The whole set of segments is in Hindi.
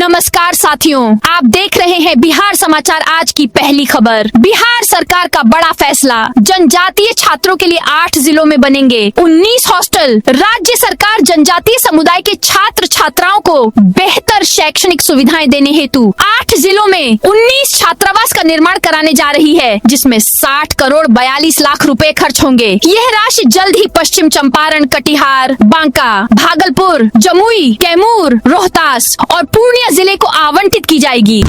नमस्कार साथियों, आप देख रहे हैं बिहार समाचार। आज की पहली खबर, बिहार सरकार का बड़ा फैसला, जनजातीय छात्रों के लिए 8 जिलों में बनेंगे 19 हॉस्टल। राज्य सरकार जनजातीय समुदाय के छात्र छात्राओं को बेहतर शैक्षणिक सुविधाएं देने हेतु 8 जिलों में 19 छात्रावास का निर्माण कराने जा रही है, जिसमें 60 करोड़ 42 लाख रुपए खर्च होंगे। यह राशि जल्द ही पश्चिम चंपारण, कटिहार, बांका, भागलपुर, जमुई, कैमूर, रोहतास और पूर्णिया जिले को आवंटित की जाएगी।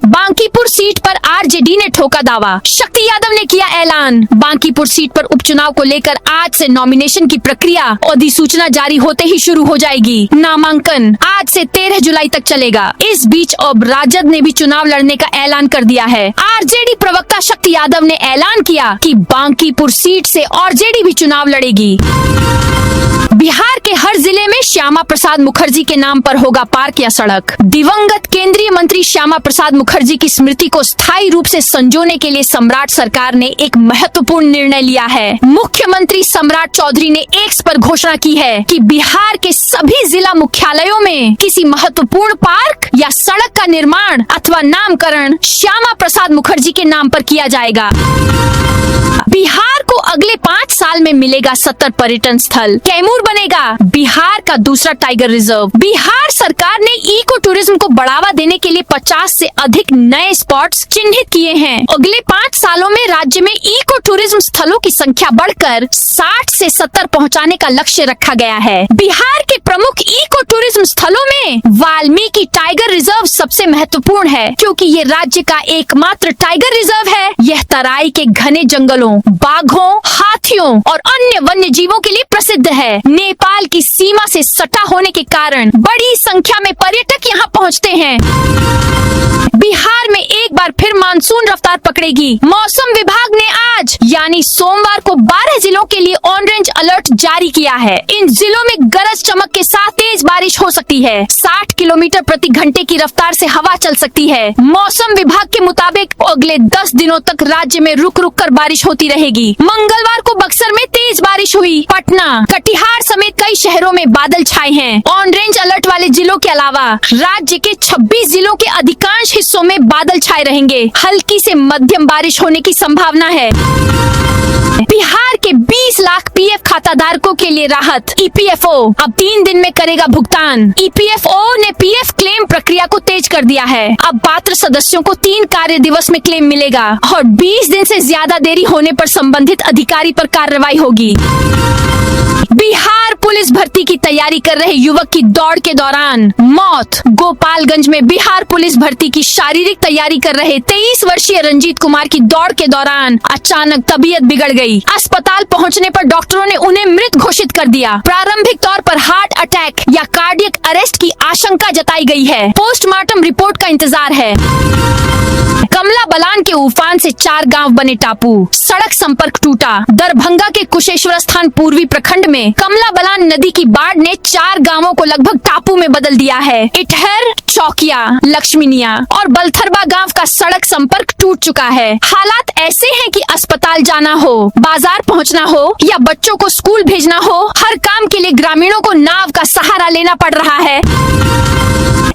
बांकीपुर सीट पर आरजेडी ने ठोका दावा, शक्ति यादव ने किया ऐलान। बांकीपुर सीट पर उपचुनाव को लेकर आज से नॉमिनेशन की प्रक्रिया अधिसूचना जारी होते ही शुरू हो जाएगी। नामांकन आज से 13 जुलाई तक चलेगा। इस बीच अब राजद ने भी चुनाव लड़ने का ऐलान कर दिया है। आरजेडी प्रवक्ता शक्ति यादव ने ऐलान किया कि बांकीपुर सीट से आरजेडी भी चुनाव लड़ेगी। बिहार के हर जिले में श्यामा प्रसाद मुखर्जी के नाम पर होगा पार्क या सड़क। दिवंगत केंद्रीय मंत्री श्यामा प्रसाद मुखर्जी की स्मृति को स्थायी रूप से संजोने के लिए सम्राट सरकार ने एक महत्वपूर्ण निर्णय लिया है। मुख्यमंत्री सम्राट चौधरी ने एक्स पर घोषणा की है कि बिहार के सभी जिला मुख्यालयों में किसी महत्वपूर्ण पार्क या सड़क का निर्माण अथवा नामकरण श्यामा प्रसाद मुखर्जी के नाम पर किया जाएगा। बिहार को अगले 5 साल में मिलेगा 70 पर्यटन स्थल। कैमूर बनेगा बिहार का दूसरा टाइगर रिजर्व। बिहार सरकार ने इको टूरिज्म को बढ़ावा देने के लिए 50 से अधिक नए स्पॉट्स चिन्हित किए हैं। अगले 5 सालों में राज्य में इको टूरिज्म स्थलों की संख्या बढ़कर 60 से 70 पहुंचाने का लक्ष्य रखा गया है। बिहार के प्रमुख इको टूरिज्म स्थलों में वाल्मीकि टाइगर रिजर्व सबसे महत्वपूर्ण है, क्योंकि ये राज्य का एकमात्र टाइगर रिजर्व है। यह तराई के घने जंगलों, बाघों, हाथियों और अन्य वन्य जीवों के लिए प्रसिद्ध है। नेपाल की सीमा से सटा होने के कारण बड़ी संख्या में पर्यटक यहाँ पहुँचते हैं। बिहार में एक बार फिर मानसून रफ्तार पकड़ेगी। मौसम विभाग ने आज यानी सोमवार को 12 जिलों के लिए ऑरेंज अलर्ट जारी किया है। इन जिलों में गरज चमक के साथ तेज बारिश हो सकती है। 60 किलोमीटर प्रति घंटे की रफ्तार से हवा चल सकती है। मौसम विभाग के मुताबिक अगले 10 दिनों तक राज्य में रुक रुक कर बारिश होती रहेगी। मंगलवार को बक्सर में तेज बारिश हुई। पटना, कटिहार समेत कई शहरों में बादल छाए हैं। ऑरेंज अलर्ट वाले जिलों के अलावा राज्य के 26 जिलों के अधिकांश हिस्सों में बादल छाए रहेंगे। हल्की से मध्यम बारिश होने की संभावना है। बिहार के 20 लाख पीएफ खाता धारकों के लिए राहत। ईपीएफओ अब 3 दिन में करेगा भुगतान। ईपीएफओ ने पीएफ क्लेम प्रक्रिया को तेज कर दिया है। अब पात्र सदस्यों को 3 कार्य दिवस में क्लेम मिलेगा और 20 दिन से ज्यादा देरी होने पर संबंधित अधिकारी पर कार्रवाई होगी। बिहार पुलिस भर्ती की तैयारी कर रहे युवक की दौड़ के दौरान मौत। गोपालगंज में बिहार पुलिस भर्ती की शारीरिक तैयारी कर रहे 23 वर्षीय रंजीत कुमार की दौड़ के दौरान अचानक तबीयत बिगड़ गई। अस्पताल पहुंचने पर डॉक्टरों ने उन्हें मृत घोषित कर दिया। प्रारंभिक तौर पर हार्ट अटैक या कार्डियक अरेस्ट की आशंका जताई गई है। पोस्टमार्टम रिपोर्ट का इंतजार है। कमला बलान के उफान से 4 गांव बने टापू। सड़क संपर्क टूटा। दरभंगा के कुशेश्वर स्थान पूर्वी प्रखंड में कमला बलान नदी की बाढ़ ने 4 गांवों को लगभग टापू में बदल दिया है। इटहर, चौकिया, लक्ष्मीनिया और बलथरबा गांव का सड़क संपर्क टूट चुका है। हालात ऐसे हैं कि अस्पताल जाना हो, बाजार पहुंचना हो या बच्चों को स्कूल भेजना हो, हर काम के लिए ग्रामीणों को नाव का सहारा लेना पड़ रहा है।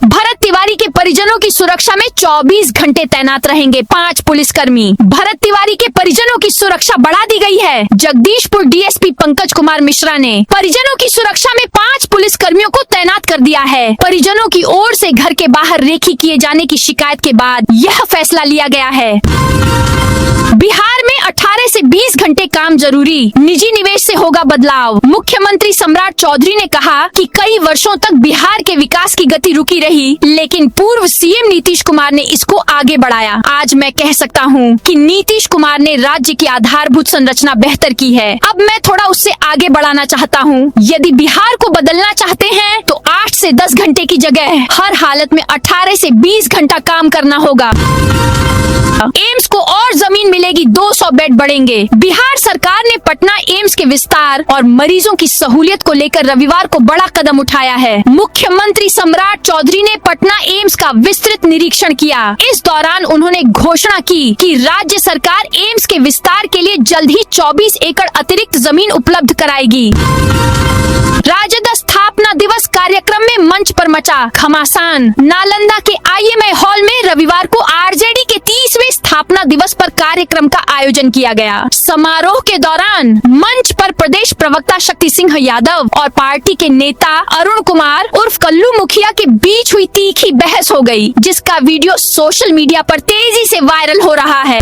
भरत तिवारी के परिजनों की सुरक्षा में 24 घंटे तैनात रहेंगे 5 पुलिसकर्मी। भरत तिवारी के परिजनों की सुरक्षा बढ़ा दी गई है। जगदीशपुर डीएसपी पंकज कुमार मिश्रा ने परिजनों की सुरक्षा में 5 पुलिसकर्मियों को तैनात कर दिया है। परिजनों की ओर से घर के बाहर रेकी किए जाने की शिकायत के बाद यह फैसला लिया गया है। बिहार में 18 से 20 घंटे काम जरूरी, निजी निवेश से होगा बदलाव। मुख्यमंत्री सम्राट चौधरी ने कहा कि कई वर्षों तक बिहार के विकास की गति रुकी रही, लेकिन पूर्व सीएम नीतीश कुमार ने इसको आगे बढ़ाया। आज मैं कह सकता हूँ कि नीतीश कुमार ने राज्य की आधारभूत संरचना बेहतर की है। अब मैं थोड़ा उससे आगे बढ़ाना चाहता हूँ। यदि बिहार को बदलना चाहते हैं तो 8 से 10 घंटे की जगह हर हालत में 18 से 20 घंटा काम करना होगा। एम्स को और जमीन मिलेगी, 200 बेड बढ़ेंगे। बिहार सरकार ने पटना एम्स के विस्तार और मरीजों की सहूलियत को लेकर रविवार को बड़ा कदम उठाया है। मुख्यमंत्री सम्राट चौधरी ने पटना एम्स का विस्तृत निरीक्षण किया। इस दौरान उन्होंने घोषणा की कि राज्य सरकार एम्स के विस्तार के लिए जल्द ही 24 एकड़ अतिरिक्त जमीन उपलब्ध कराएगी। राजद स्थापना स्थापना दिवस कार्यक्रम में मंच पर मचा घमासान। नालंदा के IMI हॉल में रविवार को RJD के 30वें स्थापना दिवस पर कार्यक्रम का आयोजन किया गया। समारोह के दौरान मंच पर प्रदेश प्रवक्ता शक्ति सिंह यादव और पार्टी के नेता अरुण कुमार उर्फ कल्लू मुखिया के बीच हुई तीखी बहस हो गई, जिसका वीडियो सोशल मीडिया पर तेजी से वायरल हो रहा है।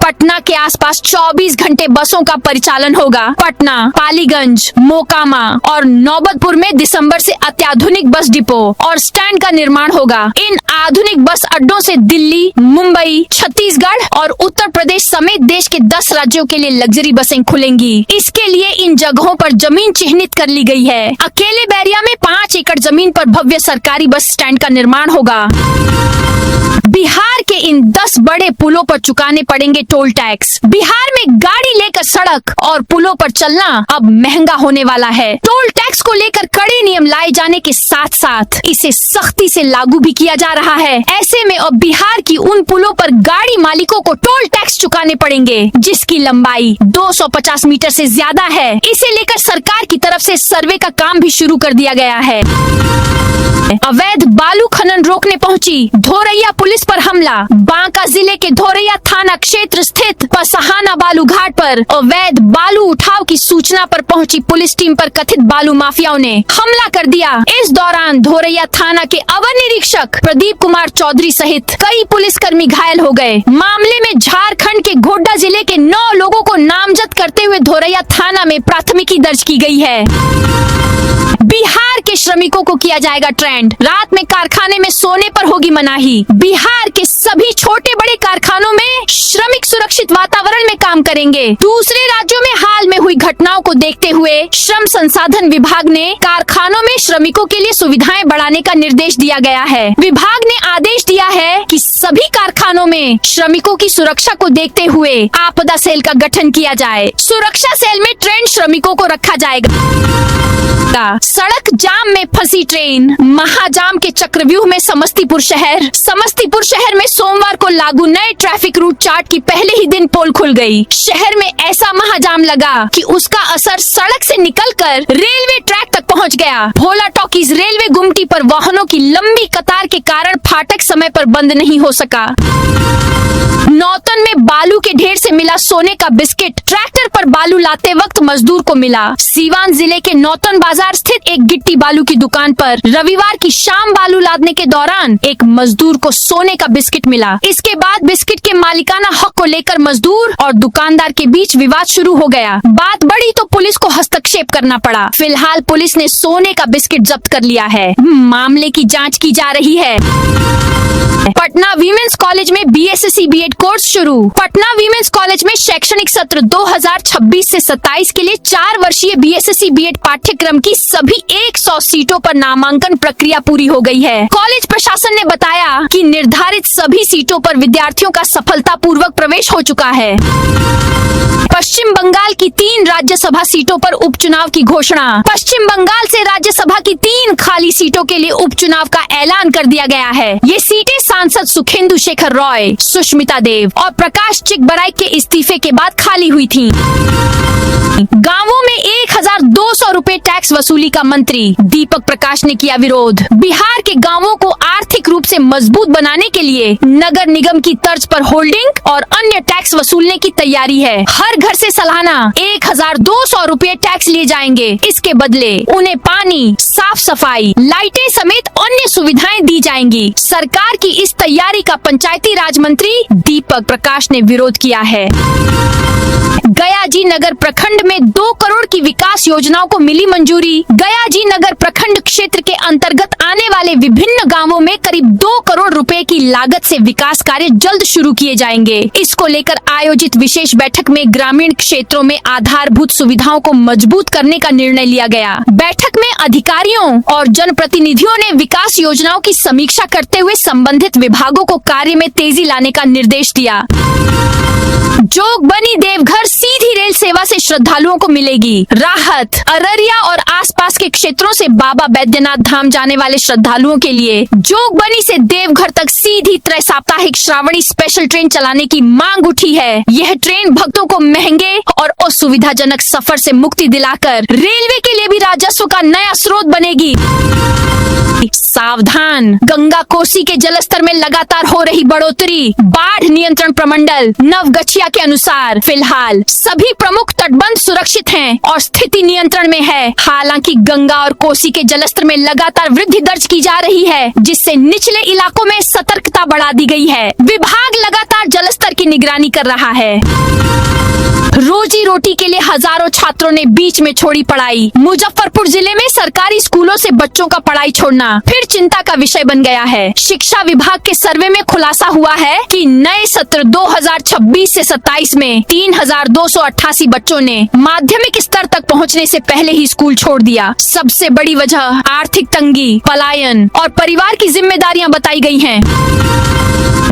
पटना के आसपास 24 घंटे बसों का परिचालन होगा। पटना, पालीगंज, मोकामा और नौबतपुर में दिसंबर से अत्याधुनिक बस डिपो और स्टैंड का निर्माण होगा। इन आधुनिक बस अड्डों से दिल्ली, मुंबई, छत्तीसगढ़ और उत्तर प्रदेश समेत देश के 10 राज्यों के लिए लग्जरी बसें खुलेंगी। इसके लिए इन जगहों पर जमीन चिन्हित कर ली गई है। अकेले बैरिया में 5 एकड़ जमीन पर भव्य सरकारी बस स्टैंड का निर्माण होगा। बिहार के इन 10 बड़े पुलों पर चुकाने पड़ेंगे टोल टैक्स। बिहार में गाड़ी लेकर सड़क और पुलों पर चलना अब महंगा होने वाला है। टोल टैक्स को लेकर कड़े नियम लाए जाने के साथ साथ इसे सख्ती से लागू भी किया जा रहा है। ऐसे में अब बिहार की उन पुलों पर गाड़ी मालिकों को टोल टैक्स चुकाने पड़ेंगे, जिसकी लंबाई 250 मीटर से ज्यादा है। इसे लेकर सरकार की तरफ से सर्वे का काम भी शुरू कर दिया गया है। अवैध बालू खनन रोकने पहुंची धोरैया पुलिस पर हमला। बांका जिले के धोरैया थाना क्षेत्र स्थित पसहाना बालू घाट पर अवैध बालू उठाव की सूचना पर पहुंची पुलिस टीम पर कथित बालू माफियाओं ने हमला कर दिया। इस दौरान धोरैया थाना के अवर निरीक्षक प्रदीप कुमार चौधरी सहित कई पुलिसकर्मी घायल हो गए। मामले में झारखंड के गोड्डा जिले के 9 लोगों को नामजद करते हुए धोरैया थाना में प्राथमिकी दर्ज की गई है। बिहार के श्रमिकों को किया जाएगा ट्रेंड। रात में कारखाने में सोने पर होगी मनाही। बिहार के सभी छोटे बड़े कारखानों में श्रमिक सुरक्षित वातावरण में काम करेंगे। दूसरे राज्यों में हाल में हुई घटनाओं को देखते हुए श्रम संसाधन विभाग ने कारखानों में श्रमिकों के लिए सुविधाएं बढ़ाने का निर्देश दिया गया है। विभाग ने आदेश दिया है कि सभी कारखानों में श्रमिकों की सुरक्षा को देखते हुए आपदा सेल का गठन किया जाए। सुरक्षा सेल में ट्रेंड श्रमिकों को रखा जाएगा। सड़क जाम में फंसी ट्रेन। महाजाम के चक्रव्यूह में समस्तीपुर शहर में सोमवार को लागू नए ट्रैफिक रूट चार्ट की पहले ही दिन पोल खुल गई। शहर में ऐसा महाजाम लगा कि उसका असर सड़क से निकलकर रेलवे ट्रैक तक पहुंच गया। भोला टॉकीज रेलवे गुमटी पर वाहनों की लंबी कतार के कारण फाटक समय पर बंद नहीं हो सका। नौतन में बालू के ढेर से मिला सोने का बिस्किट। ट्रैक्टर पर बालू लाते वक्त मजदूर को मिला। सीवान जिले के नौतन बाजार स्थित एक गिट्टी बालू की दुकान पर रविवार की शाम बालू लादने के दौरान एक मजदूर को सोने का बिस्किट मिला। इसके बाद बिस्किट के मालिकाना हक को लेकर मजदूर और दुकानदार के बीच विवाद शुरू हो गया। बात बढ़ी तो पुलिस को हस्तक्षेप करना पड़ा। फिलहाल पुलिस ने सोने का बिस्किट जब्त कर लिया है। मामले की जाँच की जा रही है। पटना वीमेंस कॉलेज में BSc B.Ed कोर्स शुरू। पटना वीमेंस कॉलेज में शैक्षणिक सत्र 2026 से 27 के लिए 4 वर्षीय BSc B.Ed पाठ्यक्रम की सभी 100 सीटों पर नामांकन प्रक्रिया पूरी हो गई है। कॉलेज प्रशासन ने बताया कि निर्धारित सभी सीटों पर विद्यार्थियों का सफलतापूर्वक प्रवेश हो चुका है। पश्चिम बंगाल की 3 राज्यसभा सीटों पर उपचुनाव की घोषणा। पश्चिम बंगाल से राज्यसभा की 3 खाली सीटों के लिए उपचुनाव का ऐलान कर दिया गया है। ये सीटें सांसद सुखेंदु शेखर रॉय, सुष्मिता देव और प्रकाश चिकबराई के इस्तीफे के बाद खाली हुई थीं। गांवों में 1200 रुपए टैक्स वसूली का मंत्री दीपक प्रकाश ने किया विरोध। बिहार के गांवों को आर्थिक रूप से मजबूत बनाने के लिए नगर निगम की तर्ज पर होल्डिंग और अन्य टैक्स वसूलने की तैयारी है। हर घर से सालाना 1200 रुपए टैक्स लिए जाएंगे। इसके बदले उन्हें पानी, साफ सफाई, लाइटें समेत अन्य सुविधाएं दी जाएंगी। सरकार की इस तैयारी का पंचायती राज मंत्री दीपक प्रकाश ने विरोध किया है। गयाजी नगर प्रखंड में 2 करोड़ की विकास योजनाओं को मिली मंजूरी। गयाजी नगर प्रखंड क्षेत्र के अंतर्गत आने वाले विभिन्न गांवों में करीब 2 करोड़ रुपए की लागत से विकास कार्य जल्द शुरू किए जाएंगे। इसको लेकर आयोजित विशेष बैठक में ग्रामीण क्षेत्रों में आधारभूत सुविधाओं को मजबूत करने का निर्णय लिया गया। बैठक में अधिकारियों और जनप्रतिनिधियों ने विकास योजनाओं की समीक्षा करते हुए संबंधित विभागों को कार्य में तेजी लाने का निर्देश दिया। जोगबनी देवघर सीधी रेल सेवा से श्रद्धालुओं को मिलेगी राहत। अररिया और आसपास के क्षेत्रों से बाबा बैद्यनाथ धाम जाने वाले श्रद्धालुओं के लिए जोगबनी से देवघर तक सीधी त्रय साप्ताहिक श्रावणी स्पेशल ट्रेन चलाने की मांग उठी है। यह ट्रेन भक्तों को महंगे और असुविधाजनक सफर से मुक्ति दिलाकर रेलवे के लिए भी राजस्व का नया स्रोत बनेगी। सावधान, गंगा कोसी के जलस्तर में लगातार हो रही बढ़ोतरी। बाढ़ नियंत्रण प्रमंडल नवगछिया के अनुसार फिलहाल सभी प्रमुख तटबंध सुरक्षित हैं और स्थिति नियंत्रण में है। हालांकि गंगा और कोसी के जलस्तर में लगातार वृद्धि दर्ज की जा रही है, जिससे निचले इलाकों में सतर्कता बढ़ा दी गई है। विभाग लगातार जलस्तर की निगरानी कर रहा है। रोजी रोटी के लिए हजारों छात्रों ने बीच में छोड़ी पढ़ाई। मुजफ्फरपुर जिले में सरकारी स्कूलों से बच्चों का पढ़ाई छोड़ना फिर चिंता का विषय बन गया है। शिक्षा विभाग के सर्वे में खुलासा हुआ है कि नए सत्र 2026 से 27 में 3288 बच्चों ने माध्यमिक स्तर तक पहुंचने से पहले ही स्कूल छोड़ दिया। सबसे बड़ी वजह आर्थिक तंगी, पलायन और परिवार की जिम्मेदारियां बताई गई हैं।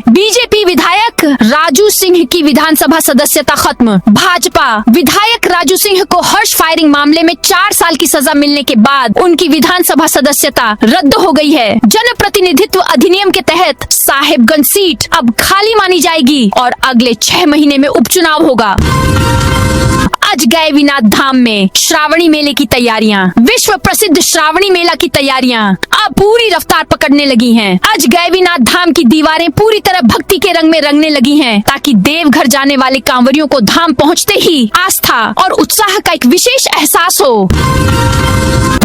बीजेपी विधायक राजू सिंह की विधानसभा सदस्यता खत्म। भाजपा विधायक राजू सिंह को हर्ष फायरिंग मामले में 4 साल की सजा मिलने के बाद उनकी विधानसभा सदस्यता रद्द हो गई है। जनप्रतिनिधित्व अधिनियम के तहत साहेबगंज सीट अब खाली मानी जाएगी और अगले 6 महीने में उपचुनाव होगा। अजगैविनाथ धाम में श्रावणी मेले की तैयारियां। विश्व प्रसिद्ध श्रावणी मेला की तैयारियां अब पूरी रफ्तार पकड़ने लगी हैं। अजगैविनाथ धाम की दीवारें पूरी तरह भक्ति के रंग में रंगने लगी हैं, ताकि देवघर जाने वाले कांवरियों को धाम पहुंचते ही आस्था और उत्साह का एक विशेष एहसास हो।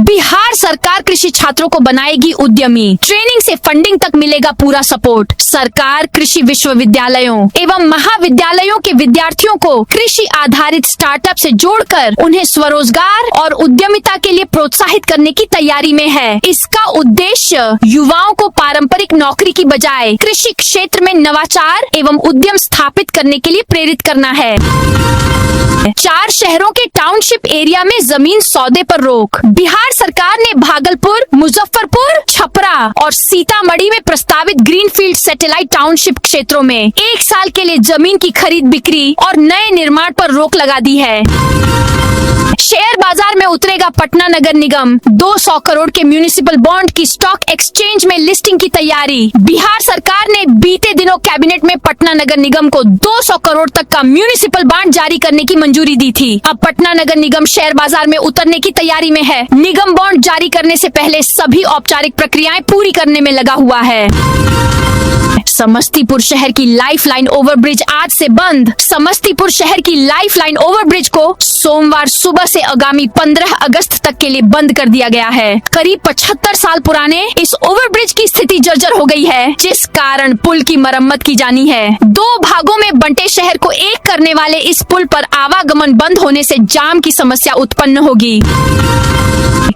बिहार सरकार कृषि छात्रों को बनाएगी उद्यमी। ट्रेनिंग से फंडिंग तक मिलेगा पूरा सपोर्ट। सरकार कृषि विश्वविद्यालयों एवं महाविद्यालयों के विद्यार्थियों को कृषि आधारित स्टार्टअप से जोड़कर उन्हें स्वरोजगार और उद्यमिता के लिए प्रोत्साहित करने की तैयारी में है। इसका उद्देश्य युवाओं को पारंपरिक नौकरी की बजाय कृषि क्षेत्र में नवाचार एवं उद्यम स्थापित करने के लिए प्रेरित करना है। 4 शहरों के टाउनशिप एरिया में जमीन सौदे पर रोक। बिहार सरकार ने भागलपुर, मुजफ्फरपुर, छपरा और सीतामढ़ी में प्रस्तावित ग्रीनफील्ड सैटेलाइट टाउनशिप क्षेत्रों में 1 साल के लिए जमीन की खरीद बिक्री और नए निर्माण पर रोक लगा दी है। शेयर बाजार में उतरेगा पटना नगर निगम। 200 करोड़ के म्यूनिसिपल बॉन्ड की स्टॉक एक्सचेंज में लिस्टिंग की तैयारी। बिहार सरकार ने बीते दिनों कैबिनेट में पटना नगर निगम को 200 करोड़ तक का म्यूनिसिपल बॉन्ड जारी करने की मंजूरी दी थी। अब पटना नगर निगम शेयर बाजार में उतरने की तैयारी में है। निगम बॉन्ड जारी करने से पहले सभी औपचारिक प्रक्रियाएं पूरी करने में लगा हुआ है। समस्तीपुर शहर की लाइफलाइन ओवरब्रिज आज से बंद। समस्तीपुर शहर की लाइफलाइन ओवरब्रिज को सोमवार सुबह से आगामी 15 अगस्त तक के लिए बंद कर दिया गया है। करीब 75 साल पुराने इस ओवरब्रिज की स्थिति जर्जर हो गई है, जिस कारण पुल की मरम्मत की जानी है। 2 भागों में बंटे शहर को एक करने वाले इस पुल पर आवागमन बंद होने से जाम की समस्या उत्पन्न होगी।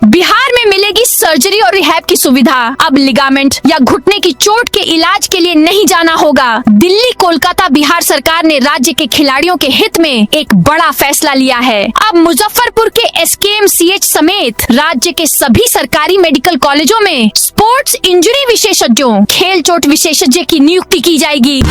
बिहार में मिलेगी सर्जरी और रिहैब की सुविधा। अब लिगामेंट या घुटने की चोट के इलाज के लिए नहीं जाना होगा। दिल्ली, कोलकाता, बिहार सरकार ने राज्य के खिलाड़ियों के हित में एक बड़ा फैसला लिया है। अब मुजफ्फरपुर के SKMCH समेत राज्य के सभी सरकारी मेडिकल कॉलेजों में स्पोर्ट्स इंजरी विशेषज्ञों, खेल चोट विशेषज्ञ की नियुक्ति की जाएगी।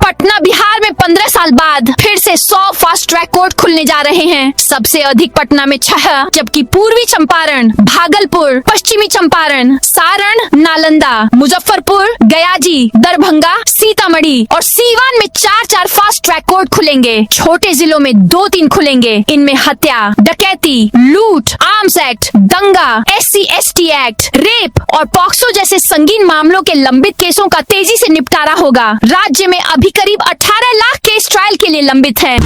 पटना बिहार में 15 साल बाद फिर से 100 फास्ट ट्रैक कोर्ट खुलने जा रहे हैं। सबसे अधिक पटना में 6, जबकि पूर्वी चंपारण, भागलपुर, पश्चिमी चंपारण, सारण, नालंदा, मुजफ्फरपुर, गयाजी, दरभंगा, सीतामढ़ी और सीवान में 4-4 फास्ट ट्रैक कोर्ट खुलेंगे। छोटे जिलों में 2-3 खुलेंगे। इनमें हत्या, डकैती, लूट, आर्म्स एक्ट, दंगा, SC/ST एक्ट, रेप और पॉक्सो जैसे संगीन मामलों के लंबित केसों का तेजी से निपटारा होगा। राज्य में अभी करीब 18 लाख केस ट्रायल के लिए लंबित है।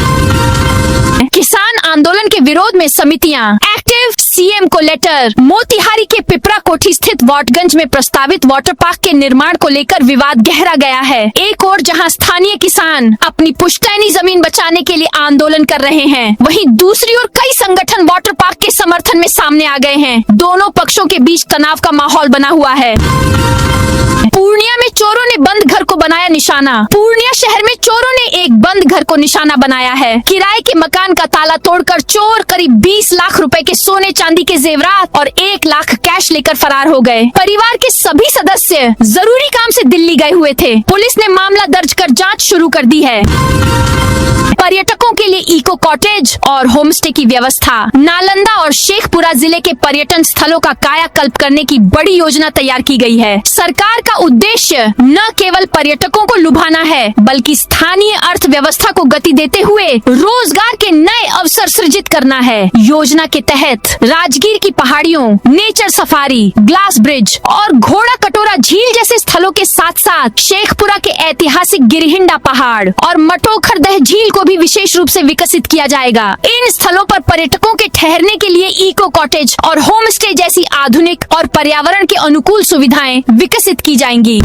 किसान आंदोलन के विरोध में समितियां एक्टिव। CM को लेटर। मोतिहारी के पिपरा कोठी स्थित वाटगंज में प्रस्तावित वाटर पार्क के निर्माण को लेकर विवाद गहरा गया है। एक ओर जहां स्थानीय किसान अपनी पुश्तैनी जमीन बचाने के लिए आंदोलन कर रहे हैं, वहीं दूसरी ओर कई संगठन वाटर पार्क के समर्थन में सामने आ गए हैं। दोनों पक्षों के बीच तनाव का माहौल बना हुआ है। पूर्णिया में चोरों ने बंद घर को बनाया निशाना। पूर्णिया शहर में चोरों ने एक बंद घर को निशाना बनाया है। किराए के मकान का ताला तोड़कर चोर करीब 20 लाख रुपए के सोने चांदी के जेवरात और 1 लाख कैश लेकर फरार हो गए। परिवार के सभी सदस्य जरूरी काम से दिल्ली गए हुए थे। पुलिस ने मामला दर्ज कर जांच शुरू कर दी है। पर्यटकों के लिए इको कॉटेज और होमस्टे की व्यवस्था। नालंदा और शेखपुरा जिले के पर्यटन स्थलों का कायाकल्प करने की बड़ी योजना तैयार की गई है। सरकार का उद्देश्य न केवल पर्यटकों को लुभाना है, बल्कि स्थानीय अर्थव्यवस्था को गति देते हुए रोजगार के नए अवसर सृजित करना है। योजना के तहत राजगीर की पहाड़ियों, नेचर सफारी, ग्लास ब्रिज और घोड़ा कटोरा झील जैसे स्थलों के साथ साथ शेखपुरा के ऐतिहासिक गिरिहिंडा पहाड़ और मटोखरदह झील को भी विशेष रूप से विकसित किया जाएगा। इन स्थलों पर पर्यटकों के ठहरने के लिए इको कॉटेज और होम स्टे जैसी आधुनिक और पर्यावरण के अनुकूल सुविधाएं विकसित की जाएंगी।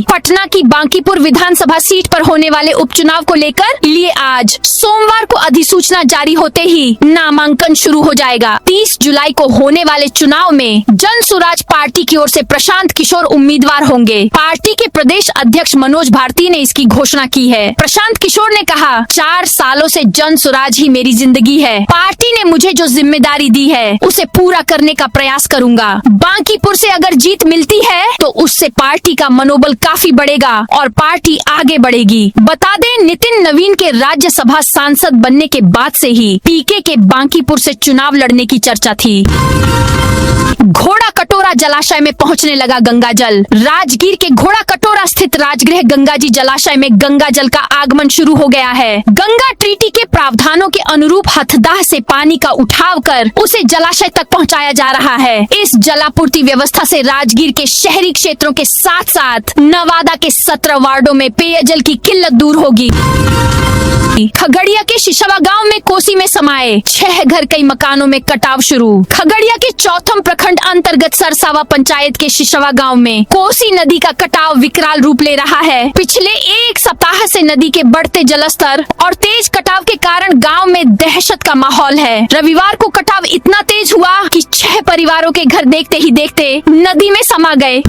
पटना की बांकीपुर विधानसभा सीट पर होने वाले उपचुनाव को लेकर लिए आज सोमवार को अधिसूचना जारी होते ही नामांकन शुरू हो जाएगा। 30 जुलाई को होने वाले चुनाव में जन सुराज पार्टी की ओर से प्रशांत किशोर उम्मीदवार होंगे। पार्टी के प्रदेश अध्यक्ष मनोज भारती ने इसकी घोषणा की है। प्रशांत किशोर ने कहा, 4 सालों से जन सुराज ही मेरी जिंदगी है। पार्टी ने मुझे जो जिम्मेदारी दी है उसे पूरा करने का प्रयास करूंगा। बांकीपुर से अगर जीत मिलती है तो उससे पार्टी का मनोबल काफी बढ़ेगा और पार्टी आगे बढ़ेगी। बता दें, नितिन नवीन के राज्यसभा सांसद बनने के बाद से ही पीके के बांकीपुर से चुनाव लड़ने की चर्चा थी। घोड़ा कटोरा जलाशय में पहुंचने लगा गंगा जल। राजगीर के घोड़ा कटोरा स्थित राजगृह गंगाजी जलाशय में गंगा जल का आगमन शुरू हो गया है। गंगा ट्रीटी के प्रावधानों के अनुरूप हथदाह से पानी का उठाव कर उसे जलाशय तक पहुंचाया जा रहा है। इस जलापूर्ति व्यवस्था से राजगीर के शहरी क्षेत्रों के साथ साथ नवादा के 17 वार्डों में पेयजल की किल्लत दूर होगी। खगड़िया के शिशवा गांव में कोसी में समाये 6 घर, कई मकानों में कटाव शुरू। खगड़िया के चौथम प्रखंड अंतर्गत सरसावा पंचायत के शिशवा गांव में कोसी नदी का कटाव विकराल रूप ले रहा है। पिछले 1 सप्ताह से नदी के बढ़ते जलस्तर और तेज कटाव के कारण गांव में दहशत का माहौल है। रविवार को कटाव इतना तेज हुआ कि 6 परिवारों के घर देखते ही देखते नदी में समा गए।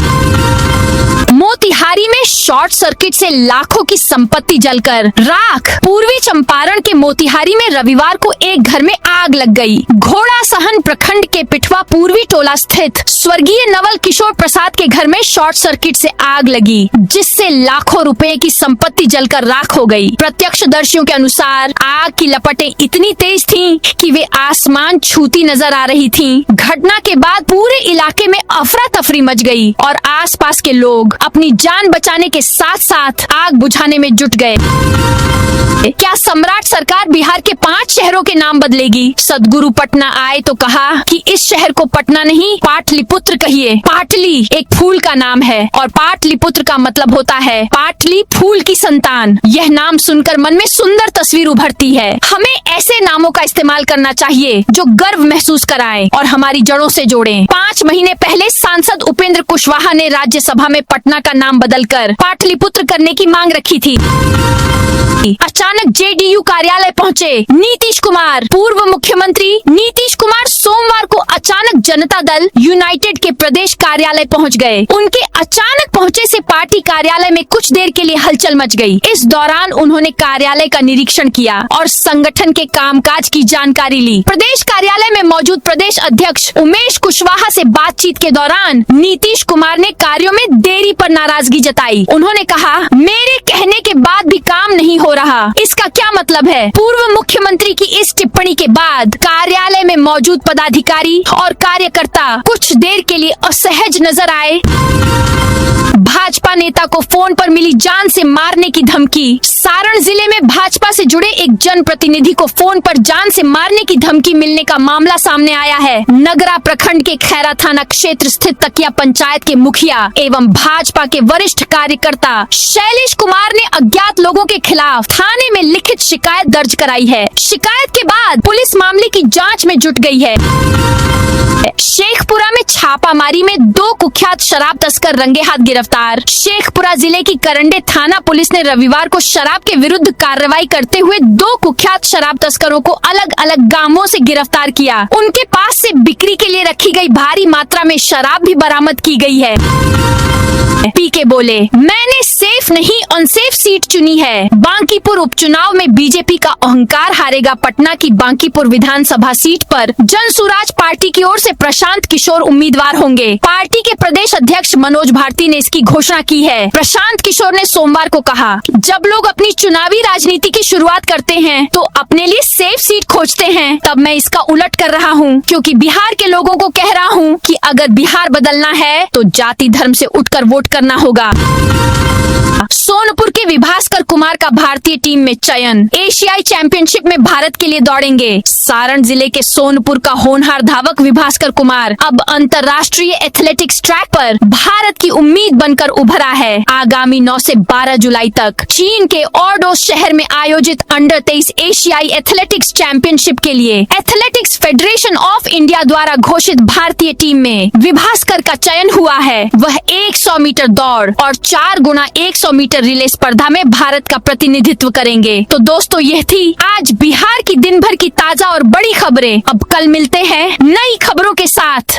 मोतिहारी में शॉर्ट सर्किट से लाखों की संपत्ति जलकर राख। पूर्वी चंपारण के मोतिहारी में रविवार को एक घर में आग लग गई। घोड़ा सहन प्रखंड के पिठवा पूर्वी टोला स्थित स्वर्गीय नवल किशोर प्रसाद के घर में शॉर्ट सर्किट से आग लगी, जिससे लाखों रुपए की संपत्ति जलकर राख हो गई। प्रत्यक्षदर्शियों के अनुसार आग की लपटें इतनी तेज थीं कि वे आसमान छूती नजर आ रही थीं। घटना के बाद पूरे इलाके में अफरा तफरी मच गई और आसपास के लोग अपनी जान बचाने के साथ साथ आग बुझाने में जुट गए। क्या सम्राट सरकार बिहार के 5 शहरों के नाम बदलेगी? सदगुरु पटना आए तो कहा कि इस शहर को पटना नहीं पाटलिपुत्र कहिए। पाटली एक फूल का नाम है और पाटलिपुत्र का मतलब होता है पाटली फूल की संतान। यह नाम सुनकर मन में सुंदर तस्वीर उभरती है। हमें ऐसे नामों का इस्तेमाल करना चाहिए जो गर्व महसूस कराएं और हमारी जड़ों से जोड़ें। 5 महीने पहले सांसद उपेंद्र कुशवाहा ने राज्यसभा में पटना का नाम बदलकर पाटलिपुत्र करने की मांग रखी थी। अचानक जेडीयू कार्यालय पहुंचे नीतीश कुमार। पूर्व मुख्यमंत्री नीतीश कुमार सोमवार को अचानक जनता दल यूनाइटेड के प्रदेश कार्यालय पहुंच गए। उनके अचानक पहुंचे से पार्टी कार्यालय में कुछ देर के लिए हलचल मच गई। इस दौरान उन्होंने कार्यालय का निरीक्षण किया और संगठन के कामकाज की जानकारी ली। प्रदेश कार्यालय में मौजूद प्रदेश अध्यक्ष उमेश कुशवाहा से बातचीत के दौरान नीतीश कुमार ने कार्यों में देरी पर नाराजगी जताई। उन्होंने कहा, मेरे कहने के बाद भी काम नहीं हो रहा, इसका क्या मतलब है? पूर्व मुख्यमंत्री की इस टिप्पणी के बाद कार्यालय में मौजूद पदाधिकारी और कार्यकर्ता कुछ देर के लिए असहज नजर आए। भाजपा नेता को फोन पर मिली जान से मारने की धमकी। सारण जिले में भाजपा से जुड़े एक जनप्रतिनिधि को फोन पर जान से मारने की धमकी मिलने का मामला सामने आया है। नगरा प्रखंड के खैरा थाना क्षेत्र स्थित तकिया पंचायत के मुखिया एवं भाजपा के वरिष्ठ कार्यकर्ता शैलेश कुमार ने अज्ञात लोगों के खिलाफ थाने में लिखित शिकायत दर्ज कराई है। शिकायत के बाद पुलिस मामले की जाँच में जुट गई है। शेखपुरा में छापामारी में 2 कुख्यात शराब तस्कर रंगे हाथ गिरफ्तार। शेखपुरा जिले की करंडे थाना पुलिस ने रविवार को शराब के विरुद्ध कार्रवाई करते हुए 2 कुख्यात शराब तस्करों को अलग अलग गांवों से गिरफ्तार किया। उनके पास से बिक्री के लिए रखी गई भारी मात्रा में शराब भी बरामद की गई है। पीके बोले, मैंने सेफ नहीं अनसेफ सीट चुनी है। बांकीपुर उपचुनाव में बीजेपी का अहंकार हारेगा। पटना की बांकीपुर विधानसभा सीट पर जन सुराज पार्टी की ओर से प्रशांत किशोर उम्मीदवार होंगे। पार्टी के प्रदेश अध्यक्ष मनोज भारती ने इसकी घोषणा की है। प्रशांत किशोर ने सोमवार को कहा, जब लोग अपनी चुनावी राजनीति की शुरुआत करते हैं तो अपने लिए सेफ सीट खोजते हैं। तब मैं इसका उलट कर रहा हूं, क्योंकि बिहार के लोगों को कह रहा हूं कि अगर बिहार बदलना है तो जाति धर्म से उठकर वोट करना होगा। सोनपुर के विभास्कर कुमार का भारतीय टीम में चयन। एशियाई चैंपियनशिप में भारत के लिए दौड़ेंगे। सारण जिले के सोनपुर का होनहार धावक विभास्कर कुमार अब अंतर्राष्ट्रीय एथलेटिक्स ट्रैक पर भारत की उम्मीद बनकर उभरा है। आगामी 9 से 12 जुलाई तक चीन के ऑर्डोस शहर में आयोजित अंडर 23 एशियाई एथलेटिक्स चैंपियनशिप के लिए एथलेटिक्स फेडरेशन ऑफ इंडिया द्वारा घोषित भारतीय टीम में विभास्कर का चयन हुआ है। वह 100 मीटर दौड़ और 4x100 मीटर रिले स्पर्धा में भारत का प्रतिनिधित्व करेंगे। तो दोस्तों, यह थी आज बिहार की दिन भर की ताजा और बड़ी खबरें। अब कल मिलते हैं नई खबरों के साथ।